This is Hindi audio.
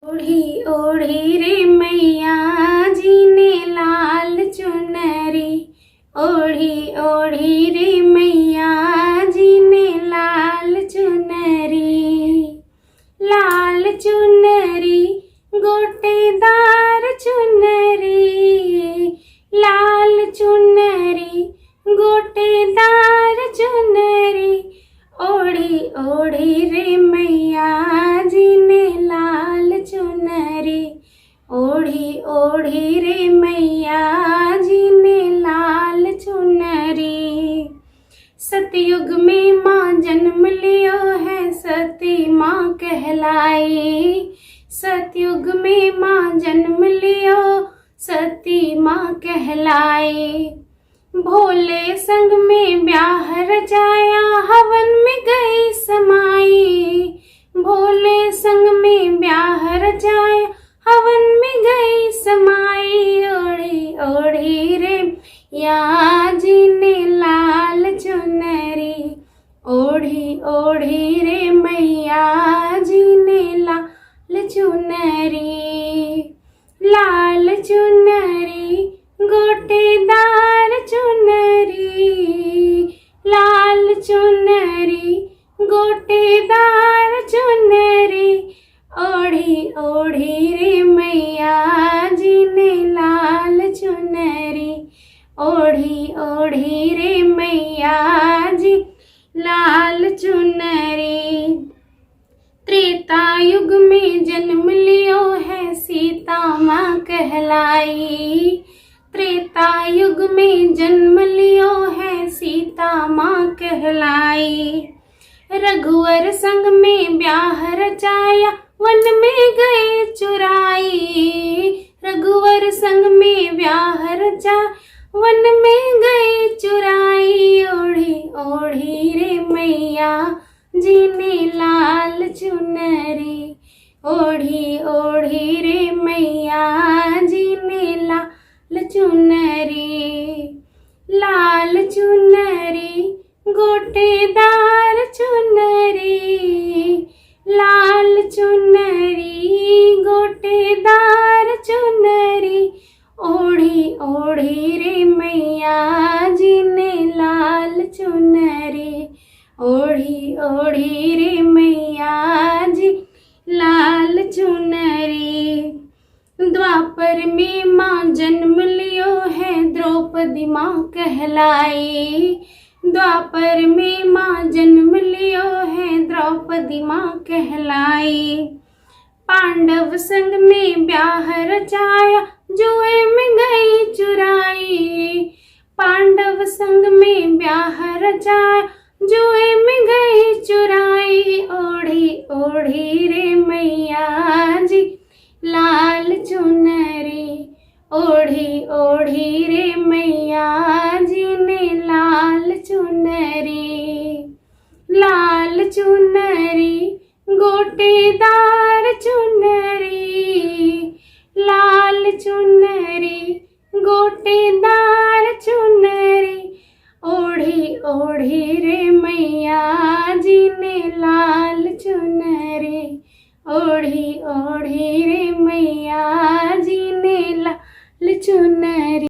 ओढ़ी ओढ़ी रे मैया जी ने लाल चुनरी, ओढ़ी ओढ़ी रे मैया जी ने लाल चुनरी। लाल चुनरी गोटेदार चुनरी, लाल चुनरी गोटेदार चुनरी, ओढ़ी ओढ़ी रे मैया जी ने लाल चुनरी, ओढ़ी ओढ़ी रे मैया जी ने लाल चुनरी। सतयुग में माँ जन्म लियो है सती माँ कहलाई, सतयुग में माँ जन्म लियो सती माँ कहलाई। भोले संग में ब्याह रचाया हवन में गई समाई, भोले संग में ब्याह रचाया हवन में गई समाई। ओढ़ी ओढ़ी रे या जी ने लाल चुनरी, ओढ़ी ओढ़ी रे मैया जी ने लाल चुनरी। लाल चुनरी गोटेदार चुनरी, लाल चुनरी गोटेदार चुनरी, ओढ़ी ओढ़ी रे मैया जी ने लाल चुनरी, ओढ़ी ओढ़ी रे मैया जी लाल चुनरी। त्रेता युग में जन्म लियो है सीता माँ कहलाई, त्रेता युग में जन्म लियो है सीता माँ कहलाई। रघुवर संग में ब्याह रचाया वन में गए चुराई, रघुवर संग में ब्याह रचा वन में गए चुराई। ओढ़ी ओढ़ी रे मैया जी ने लाल चुनरी, ओढ़ी ओढ़ी रे मैया जी ने लाल चुनरी। लाल चुनरी गोटेदार चुनरी, लाल चुनरी गोटेदार चुनरी, ओढ़ी ओढ़ी रे मैया जी ने लाल चुनरी, ओढ़ी ओढ़ी रे मैया जी लाल चुनरी। द्वापर में माँ जन्म लियो है द्रौपदी माँ कहलाई, द्वापर में माँ जन्म लियो है द्रौपदी माँ कहलाई। पांडव संग में ब्याह रचाया जुए में गई चुराई, पांडव संग में ब्याह रचाया जुए में गई चुराई। ओढ़ी ओढ़ी रे मैया जी लाल चुनरी, ओढ़ी ओढ़ी रे मैया जी ने लाल चुनरी। लाल चुनरी गोटेदार चुनरी, लाल चुनरी गोटेदार चुनरी, ओढ़ी ओढ़ी रे मैया जी ने लाल चुनरी, ओढ़ी ओढ़ी रे मैया